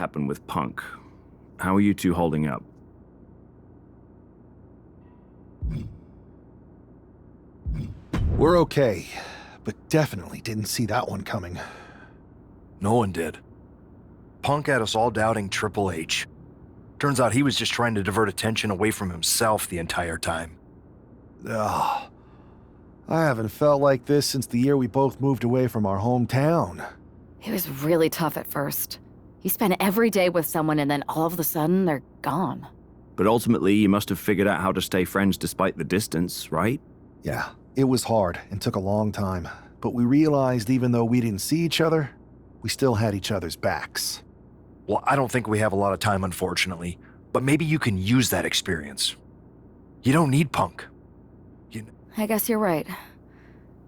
happened with Punk. How are you two holding up? We're okay, but definitely didn't see that one coming. No one did. Punk had us all doubting Triple H. Turns out he was just trying to divert attention away from himself the entire time. Ugh. I haven't felt like this since the year we both moved away from our hometown. It was really tough at first. You spend every day with someone and then all of a sudden they're gone. But ultimately, you must have figured out how to stay friends despite the distance, right? Yeah, it was hard and took a long time, but we realized even though we didn't see each other, we still had each other's backs. Well, I don't think we have a lot of time, unfortunately, but maybe you can use that experience. You don't need Punk. I guess you're right.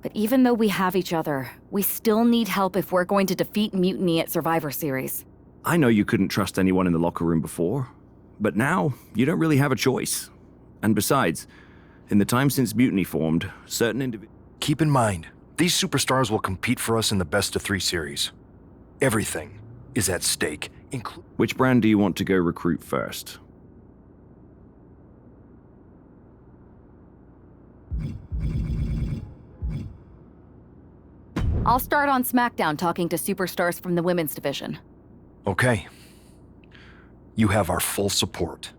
But even though we have each other, we still need help if we're going to defeat Mutiny at Survivor Series. I know you couldn't trust anyone in the locker room before, but now you don't really have a choice. And besides, in the time since Mutiny formed, certain individuals... Keep in mind, these superstars will compete for us in the best-of-3 series. Everything is at stake, Which brand do you want to go recruit first? I'll start on SmackDown talking to superstars from the women's division. Okay. You have our full support.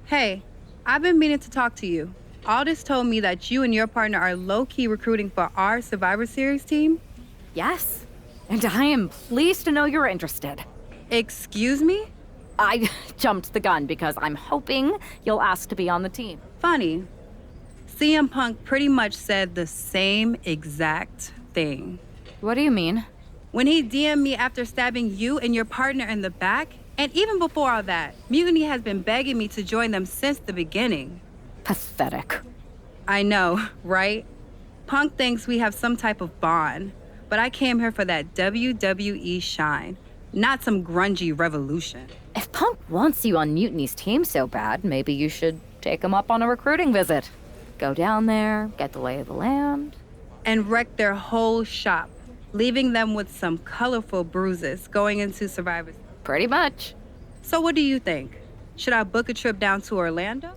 Hey, I've been meaning to talk to you. Aldous told me that you and your partner are low-key recruiting for our Survivor Series team. Yes, and I am pleased to know you're interested. Excuse me? I jumped the gun because I'm hoping you'll ask to be on the team. Funny. CM Punk pretty much said the same exact thing. What do you mean? When he DM'd me after stabbing you and your partner in the back, and even before all that, Mutiny has been begging me to join them since the beginning. Pathetic. I know, right? Punk thinks we have some type of bond, but I came here for that WWE shine, not some grungy revolution. If Punk wants you on Mutiny's team so bad, maybe you should take him up on a recruiting visit. Go down there, get the lay of the land. And wreck their whole shop, leaving them with some colorful bruises going into Survivor. Pretty much. So what do you think? Should I book a trip down to Orlando?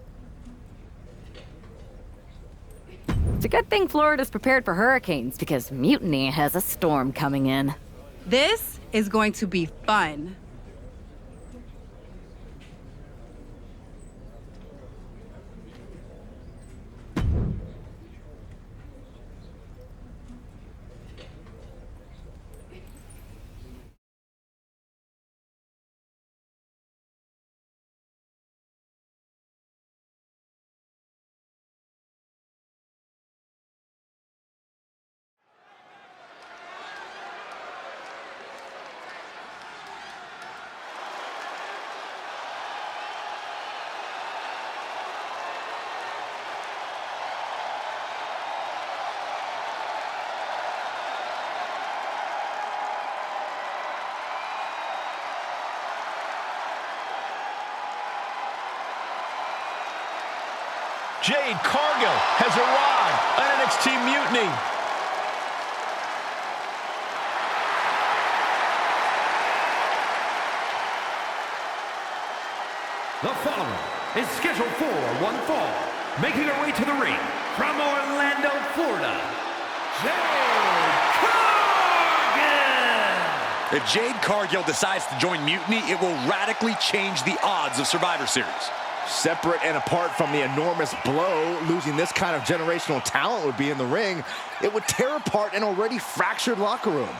It's a good thing Florida's prepared for hurricanes because Mutiny has a storm coming in. This is going to be fun. Jade Cargill has arrived on NXT Mutiny. The following is scheduled for one fall, making her way to the ring from Orlando, Florida, Jade Cargill! If Jade Cargill decides to join Mutiny, it will radically change the odds of Survivor Series. Separate and apart from the enormous blow losing this kind of generational talent would be in the ring, it would tear apart an already fractured locker room.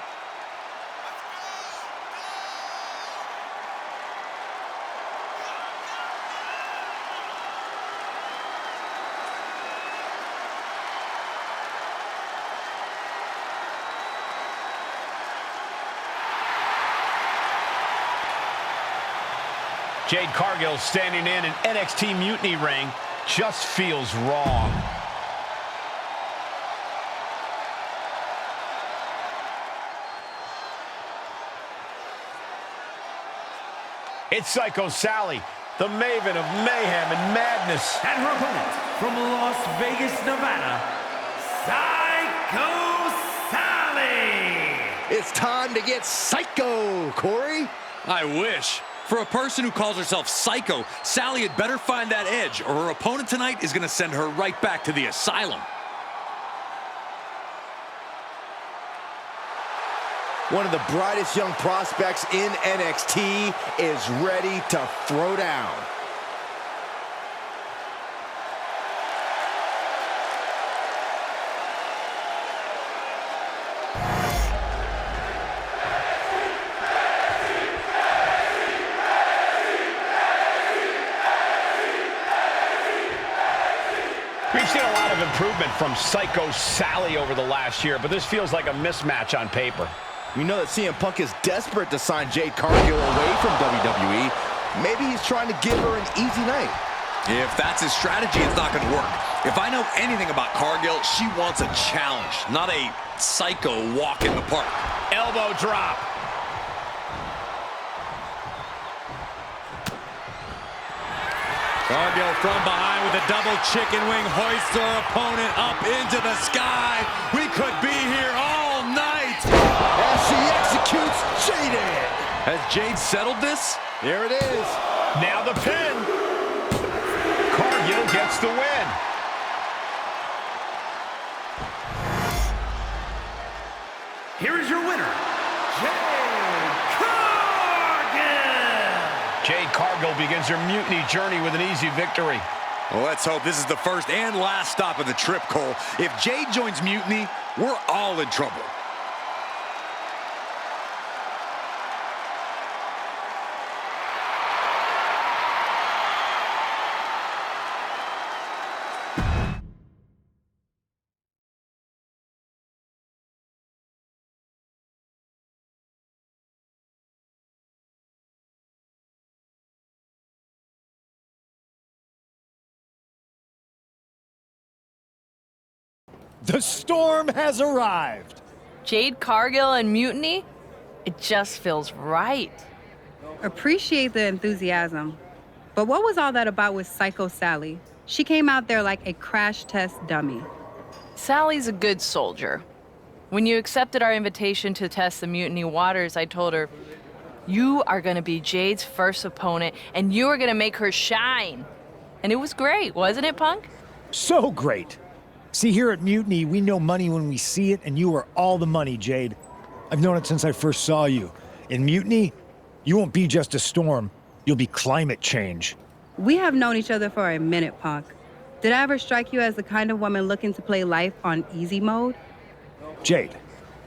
Jade Cargill standing in an NXT Mutiny ring just feels wrong. It's Psycho Sally, the maven of mayhem and madness. And her opponent from Las Vegas, Nevada, Psycho Sally. It's time to get psycho, Corey. I wish. For a person who calls herself Psycho, Sally had better find that edge, or her opponent tonight is going to send her right back to the asylum. One of the brightest young prospects in NXT is ready to throw down. We've seen a lot of improvement from Psycho Sally over the last year, but this feels like a mismatch on paper. You know that CM Punk is desperate to sign Jade Cargill away from WWE. Maybe he's trying to give her an easy night. If that's his strategy, it's not going to work. If I know anything about Cargill, she wants a challenge, not a psycho walk in the park. Elbow drop. Cargill from behind with a double chicken wing, hoists her opponent up into the sky. We could be here all night. As she executes Jade. Has Jade settled this? There it is. Now the pin. Cargill gets the win. Here is your winner, Jade Cargill. Jade Cargill begins her mutiny journey with an easy victory. Well, let's hope this is the first and last stop of the trip, Cole. If Jade joins Mutiny, we're all in trouble. The storm has arrived. Jade Cargill and Mutiny? It just feels right. Appreciate the enthusiasm. But what was all that about with Psycho Sally? She came out there like a crash test dummy. Sally's a good soldier. When you accepted our invitation to test the Mutiny waters, I told her, you are going to be Jade's first opponent, and you are going to make her shine. And it was great, wasn't it, Punk? So great. See, here at Mutiny, we know money when we see it, and you are all the money, Jade. I've known it since I first saw you. In Mutiny, you won't be just a storm. You'll be climate change. We have known each other for a minute, Punk. Did I ever strike you as the kind of woman looking to play life on easy mode? Jade,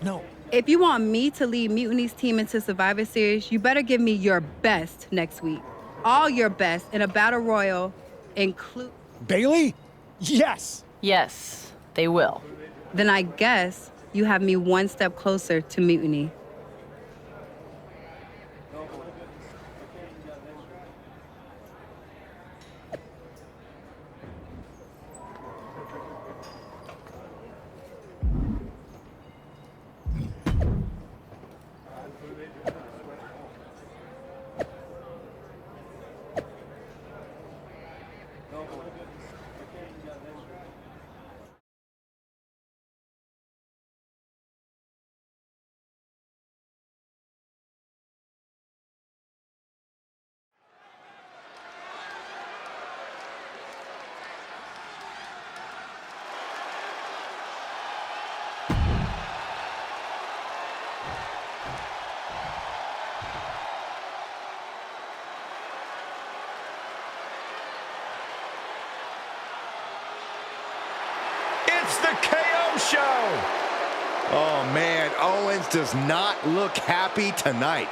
no. If you want me to lead Mutiny's team into Survivor Series, you better give me your best next week. All your best in a battle royal, include... Bailey? Yes! Yes, they will. Then I guess you have me one step closer to Mutiny. It's the KO show. Oh, man, Owens does not look happy tonight.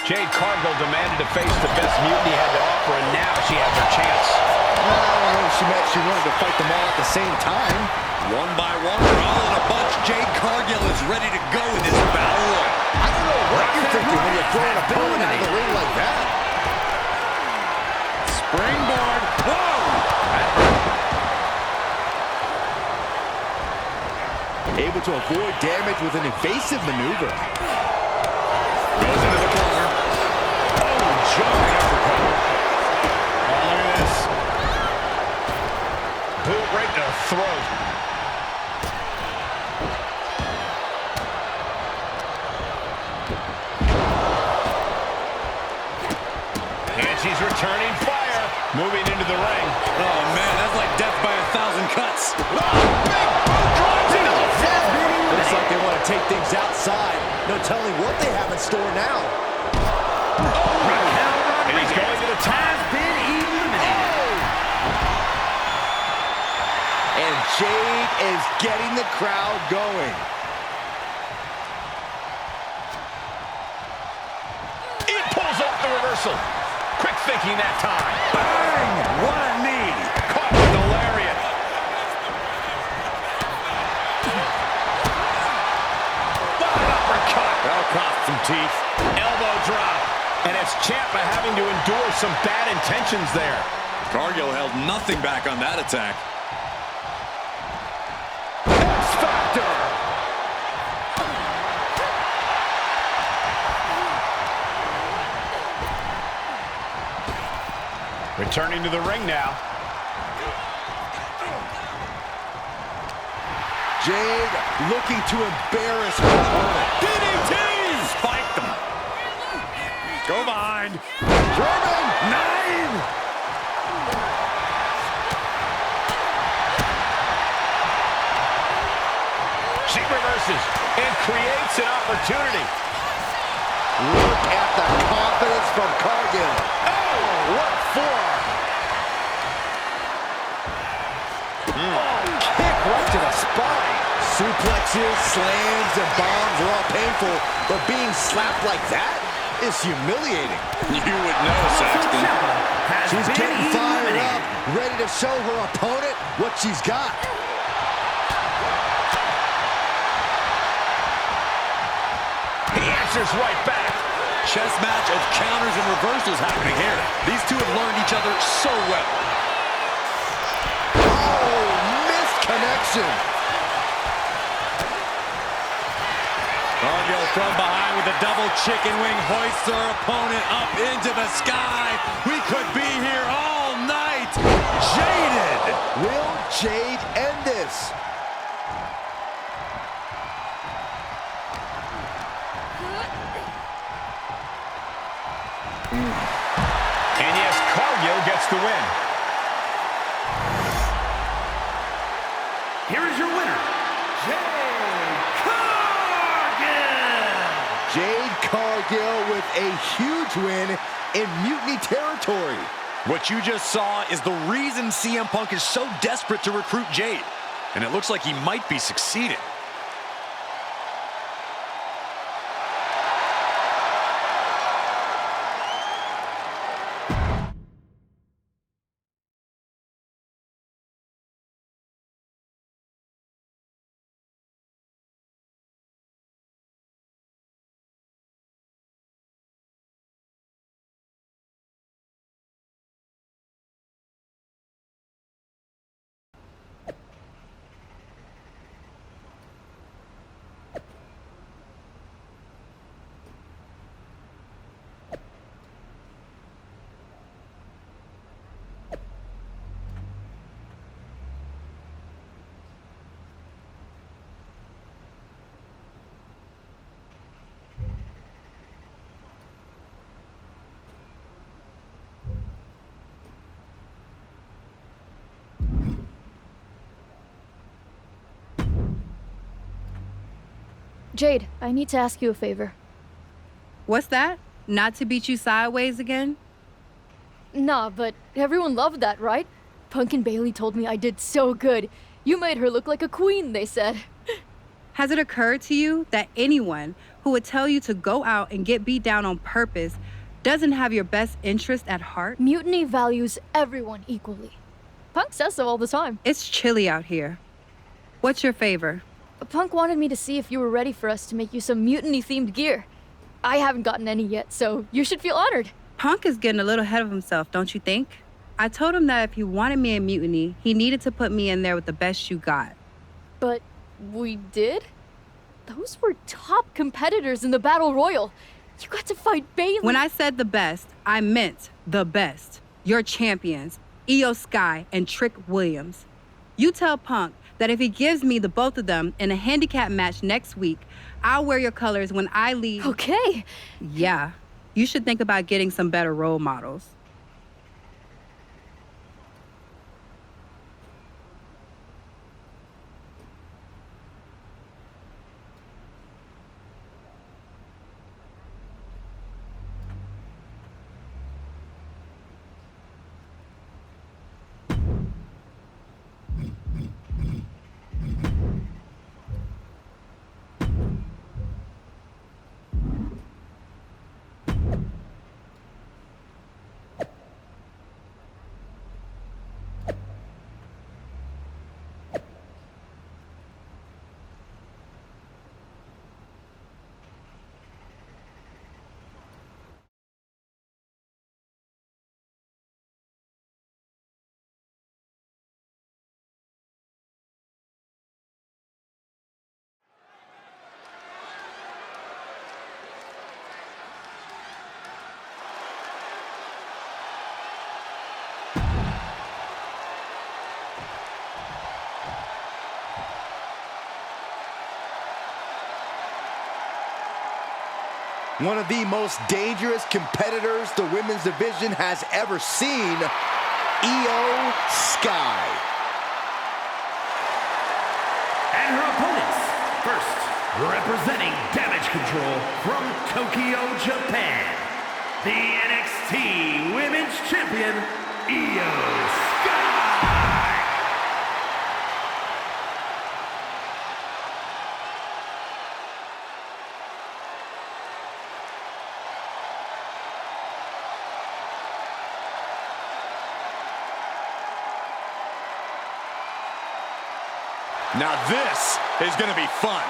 Jade Cargill demanded to face the best Mutiny had to offer, and now she has her chance. I don't know if she meant she wanted to fight them all at the same time. One by one, they're all in a bunch. Jade Cargill is ready to go in this battle royal. I don't know what you're thinking when you're throwing a opponent out of the ring like that. Springboard. Whoa! Able to avoid damage with an evasive maneuver. Goes into the corner. Jumping uppercut. Oh, look at this. Boot right to the throat. And she's returning fire. Moving into the ring. Oh, man, that's like death by 1,000 cuts. Oh, big boot drives into the floor. Looks like they want to take things outside. No telling what they have in store now. And he's going to the top. Has been eliminated. And Jade is getting the crowd going. It pulls off the reversal. Quick thinking that time. Bang! What a knee! Caught with the lariat. What an uppercut. That'll cost some teeth. Elbow drop. And it's Ciampa having to endure some bad intentions there. Cargill held nothing back on that attack. X-Factor. Returning to the ring now. Jade looking to embarrass her opponent. DDT! Spiked them. Go behind. German! 9! She reverses and creates an opportunity. Look at the confidence from Cargill. Oh, what for? Oh, kick right to the spine. Suplexes, slams, and bombs are all painful, but being slapped like that is humiliating. You would know, Saxton. She's getting fired up, ready to show her opponent what she's got. He answers right back. Chess match of counters and reversals happening here. These two have learned each other so well. Oh, missed connection. Cargill from behind with a double chicken wing, hoists her opponent up into the sky. We could be here all night. Jaded. Will Jade end this? And yes, Cargill gets the win. Here is your winner, Jade Cargill. Jade Cargill with a huge win in Mutiny territory. What you just saw is the reason CM Punk is so desperate to recruit Jade. And it looks like he might be succeeding. Jade, I need to ask you a favor. What's that? Not to beat you sideways again? Nah, but everyone loved that, right? Punk and Bailey told me I did so good. You made her look like a queen, they said. Has it occurred to you that anyone who would tell you to go out and get beat down on purpose doesn't have your best interest at heart? Mutiny values everyone equally. Punk says so all the time. It's chilly out here. What's your favor? Punk wanted me to see if you were ready for us to make you some mutiny-themed gear. I haven't gotten any yet, so you should feel honored. Punk is getting a little ahead of himself, don't you think? I told him that if he wanted me in Mutiny, he needed to put me in there with the best you got. But we did? Those were top competitors in the Battle Royal. You got to fight Bailey. When I said the best, I meant the best. Your champions, Io Sky and Trick Williams. You tell Punk that if he gives me the both of them in a handicap match next week, I'll wear your colors when I leave. Okay. Yeah, you should think about getting some better role models. One of the most dangerous competitors the women's division has ever seen, Io Sky. And her opponents, first, representing Damage Control from Tokyo, Japan, the NXT Women's Champion, Io Sky. Now this is going to be fun.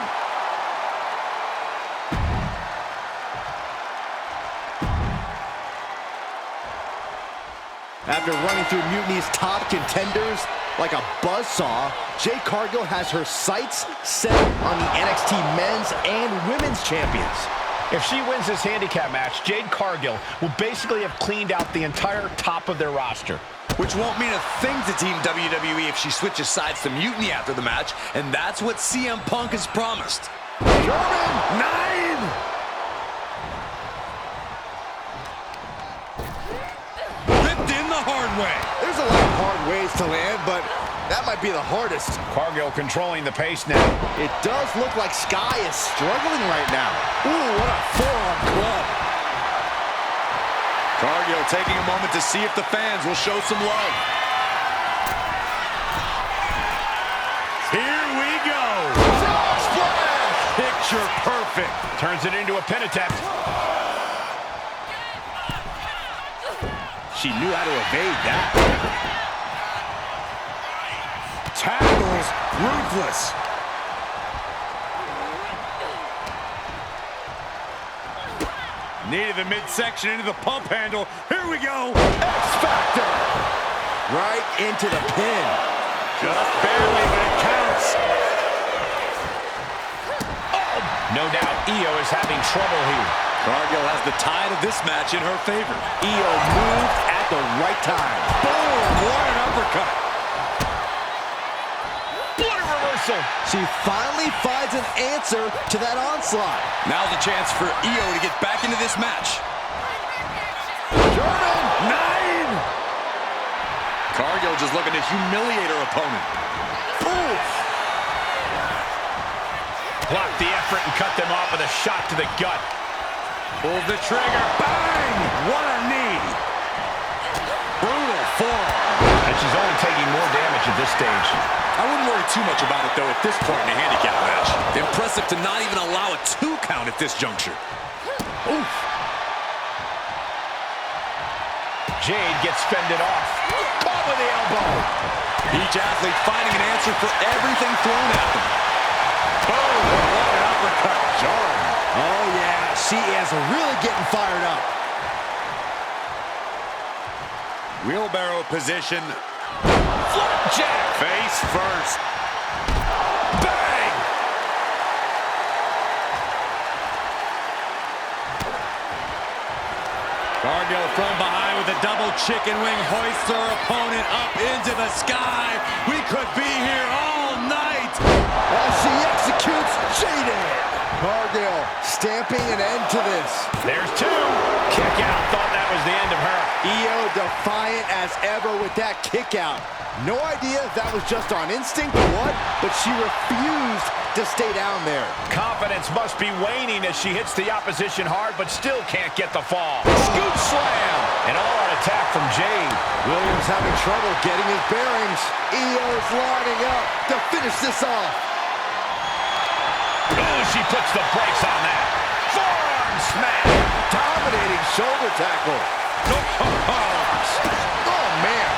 After running through Mutiny's top contenders like a buzzsaw, Jade Cargill has her sights set on the NXT men's and women's champions. If she wins this handicap match, Jade Cargill will basically have cleaned out the entire top of their roster. Which won't mean a thing to Team WWE if she switches sides to Mutiny after the match, and that's what CM Punk has promised. German 9! Ripped in the hard way. There's a lot of hard ways to land, but that might be the hardest. Cargill controlling the pace now. It does look like Sky is struggling right now. Ooh, what a forearm club. Cargill taking a moment to see if the fans will show some love. Here we go. Picture perfect. Turns it into a pin attempt. She knew how to evade that. Tackles ruthless. Needed the midsection into the pump handle. Here we go. X-Factor. Right into the pin. Just barely, but it counts. Oh, no doubt Io is having trouble here. Cargill has the tide of this match in her favor. Io moved at the right time. Boom! What an uppercut. What a reversal. She finally finds an answer to that onslaught. Now's a chance for Io to get back into this match. German 9! Cargill just looking to humiliate her opponent. Oof. Blocked the effort and cut them off with a shot to the gut. Pulls the trigger. Bang! What a knee. Brutal forearm. And she's only taking more damage at this stage. I wouldn't worry too much about it, though, at this point in the handicap match. Impressive to not even allow a 2 count at this juncture. Oof. Jade gets fended off. Caught with the elbow. Each athlete finding an answer for everything thrown at them. Boom! What an uppercut. Jarring. Oh, yeah, she is really getting fired up. Wheelbarrow position. Flapjack. Face first. Bang! Cargill from behind with a double chicken wing hoists her opponent up into the sky. We could be here all night. As she executes Jaden. Cargill stamping an end to this. There's 2. Kick out. Thought that was the end of her. Io defiant as ever with that kick out. No idea if that was just on instinct or what, but she refused to stay down there. Confidence must be waning as she hits the opposition hard, but still can't get the fall. Scoop slam! An all-out attack from Jade. Williams having trouble getting his bearings. Io's lining up to finish this off. Ooh, she puts the brakes on that. Forearm smash. Dominating shoulder tackle. Oh, man.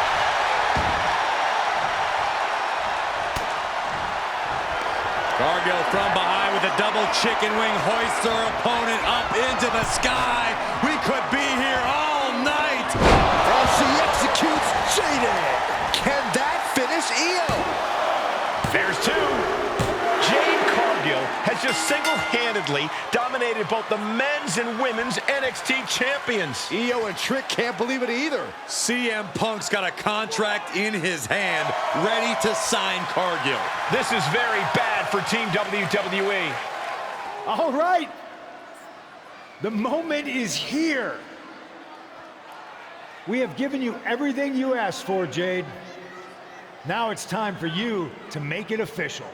Cargill from behind with a double chicken wing hoists her opponent up into the sky. We could be here all night. As she executes Jaden. Can that finish Io? There's 2. Jade Cargill has just single-handedly dominated both the men's and women's NXT champions. Io and Trick can't believe it either. CM Punk's got a contract in his hand, ready to sign Cargill. This is very bad for Team WWE. All right. The moment is here. We have given you everything you asked for, Jade. Now it's time for you to make it official.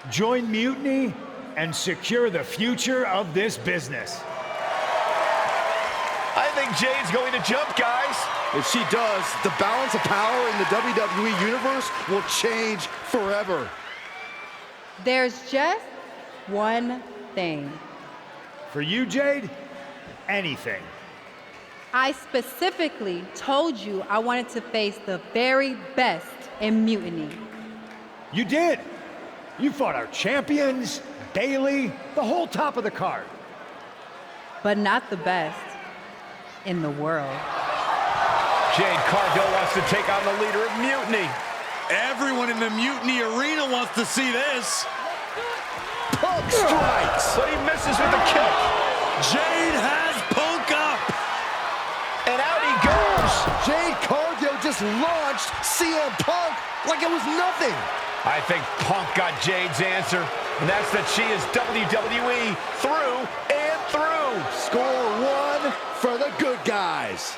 Join Mutiny and secure the future of this business. I think Jade's going to jump, guys. If she does, the balance of power in the WWE Universe will change forever. There's just one thing. For you, Jade, anything. I specifically told you I wanted to face the very best in Mutiny. You did. You fought our champions, Bailey, the whole top of the card. But not the best in the world. Jade Cargill wants to take on the leader of Mutiny. Everyone in the Mutiny arena wants to see this. Punk strikes. But he misses with a kick. Jade has Punk up. And out he goes. Jade Cargill just launched CM Punk like it was nothing. I think Punk got Jade's answer, and that's that she is WWE through and through. Score 1 for the good guys.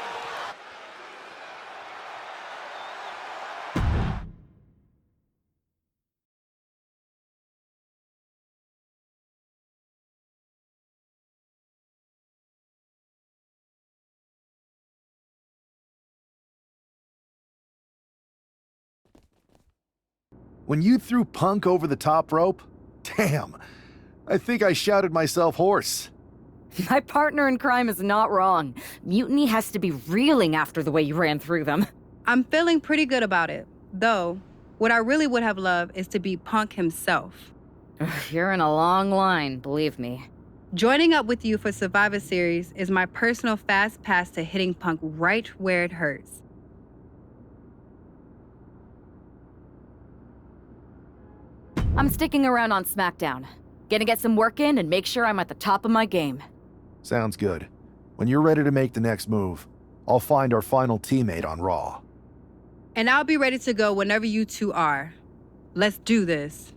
When you threw Punk over the top rope, damn, I think I shouted myself hoarse. My partner in crime is not wrong. Mutiny has to be reeling after the way you ran through them. I'm feeling pretty good about it. Though, what I really would have loved is to beat Punk himself. You're in a long line, believe me. Joining up with you for Survivor Series is my personal fast pass to hitting Punk right where it hurts. I'm sticking around on SmackDown. Gonna get some work in and make sure I'm at the top of my game. Sounds good. When you're ready to make the next move, I'll find our final teammate on Raw. And I'll be ready to go whenever you two are. Let's do this.